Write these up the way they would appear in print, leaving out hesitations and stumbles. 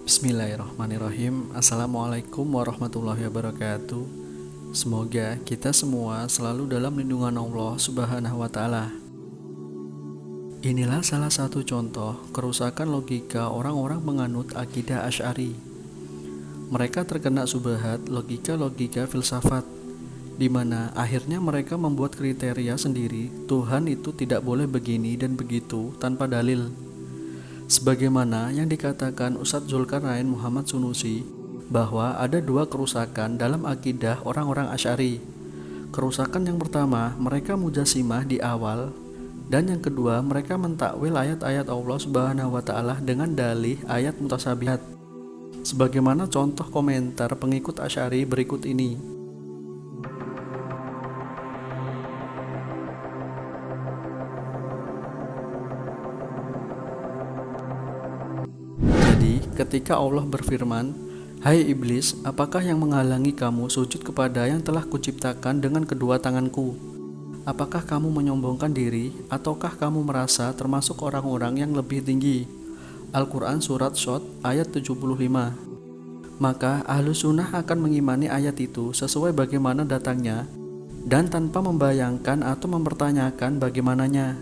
Bismillahirrahmanirrahim. Assalamualaikum warahmatullahi wabarakatuh. Semoga kita semua selalu dalam lindungan Allah Subhanahu wa Ta'ala. Inilah salah satu contoh kerusakan logika orang-orang menganut akidah Asy'ari. Mereka terkena subhat logika-logika filsafat, di mana akhirnya mereka membuat kriteria sendiri Tuhan itu tidak boleh begini dan begitu tanpa dalil. Sebagaimana yang dikatakan Ustadz Zulkarnain Muhammad Sunusi, bahwa ada dua kerusakan dalam akidah orang-orang Asy'ari. Kerusakan yang pertama, mereka mujasimah di awal, dan yang kedua, mereka mentakwil ayat-ayat Allah Subhanahu wa Ta'ala dengan dalih ayat mutasyabihat. Sebagaimana contoh komentar pengikut Asy'ari berikut ini. Jadi, ketika Allah berfirman, "Hai iblis, apakah yang menghalangi kamu sujud kepada yang telah kuciptakan dengan kedua tanganku? Apakah kamu menyombongkan diri, ataukah kamu merasa termasuk orang-orang yang lebih tinggi?" Al-Quran Surat Shot ayat 75. Maka Ahlus Sunnah akan mengimani ayat itu sesuai bagaimana datangnya, dan tanpa membayangkan atau mempertanyakan bagaimananya.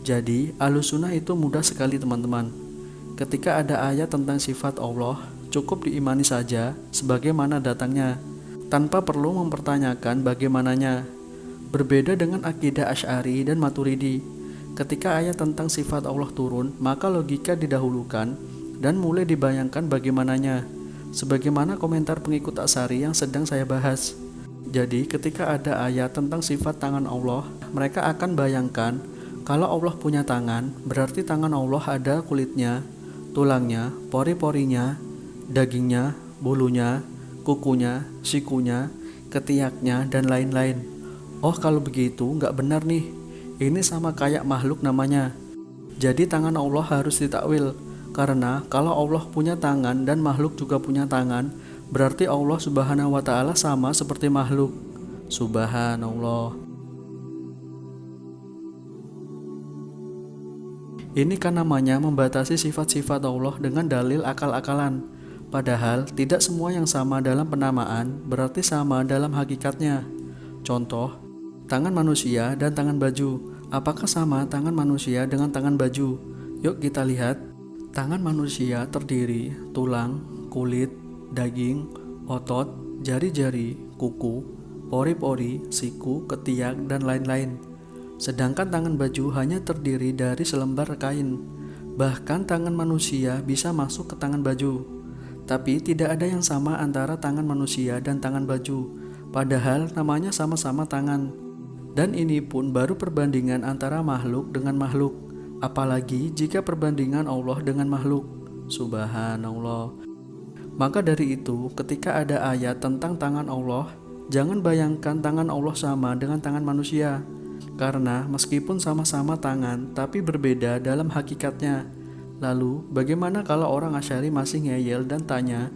Jadi, Ahlus Sunnah itu mudah sekali teman-teman. Ketika ada ayat tentang sifat Allah, cukup diimani saja sebagaimana datangnya, tanpa perlu mempertanyakan bagaimananya. Berbeda dengan akidah Asy'ari dan Maturidi. Ketika ayat tentang sifat Allah turun, maka logika didahulukan dan mulai dibayangkan bagaimananya, sebagaimana komentar pengikut Asy'ari yang sedang saya bahas. Jadi ketika ada ayat tentang sifat tangan Allah, mereka akan bayangkan kalau Allah punya tangan, berarti tangan Allah ada kulitnya, tulangnya, pori-porinya, dagingnya, bulunya, kukunya, sikunya, ketiaknya, dan lain-lain. Oh, kalau begitu nggak benar nih. Ini sama kayak makhluk namanya. Jadi tangan Allah harus ditakwil, karena kalau Allah punya tangan dan makhluk juga punya tangan, berarti Allah Subhanahu wa Ta'ala sama seperti makhluk. Subhanallah. Ini kan namanya membatasi sifat-sifat Allah dengan dalil akal-akalan. Padahal tidak semua yang sama dalam penamaan berarti sama dalam hakikatnya. Contoh, tangan manusia dan tangan baju. Apakah sama tangan manusia dengan tangan baju? Yuk kita lihat. Tangan manusia terdiri tulang, kulit, daging, otot, jari-jari, kuku, pori-pori, siku, ketiak, dan lain-lain. Sedangkan tangan baju hanya terdiri dari selembar kain. Bahkan tangan manusia bisa masuk ke tangan baju. Tapi tidak ada yang sama antara tangan manusia dan tangan baju. Padahal namanya sama-sama tangan. Dan ini pun baru perbandingan antara makhluk dengan makhluk. Apalagi jika perbandingan Allah dengan makhluk. Subhanallah. Maka dari itu, ketika ada ayat tentang tangan Allah, jangan bayangkan tangan Allah sama dengan tangan manusia. Karena meskipun sama-sama tangan, tapi berbeda dalam hakikatnya. Lalu, bagaimana kalau orang Asy'ari masih ngeyel dan tanya,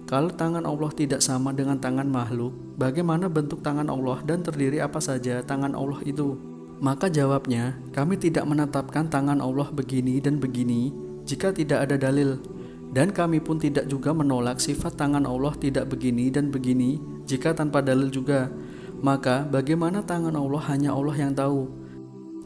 kalau tangan Allah tidak sama dengan tangan makhluk, bagaimana bentuk tangan Allah dan terdiri apa saja tangan Allah itu? Maka jawabnya, kami tidak menetapkan tangan Allah begini dan begini jika tidak ada dalil. Dan kami pun tidak juga menolak sifat tangan Allah tidak begini dan begini jika tanpa dalil juga. Maka bagaimana tangan Allah hanya Allah yang tahu.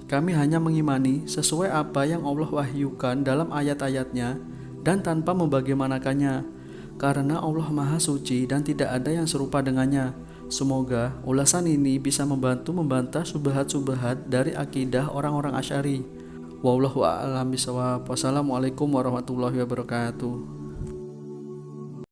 Kami hanya mengimani sesuai apa yang Allah wahyukan dalam ayat-ayatnya dan tanpa membagaimanakannya. Karena Allah Maha Suci dan tidak ada yang serupa dengannya. Semoga ulasan ini bisa membantu membantah subhat-subhat dari akidah orang-orang Asy'ari. Wallahu a'lam bishawab. Wassalamualaikum warahmatullahi wabarakatuh.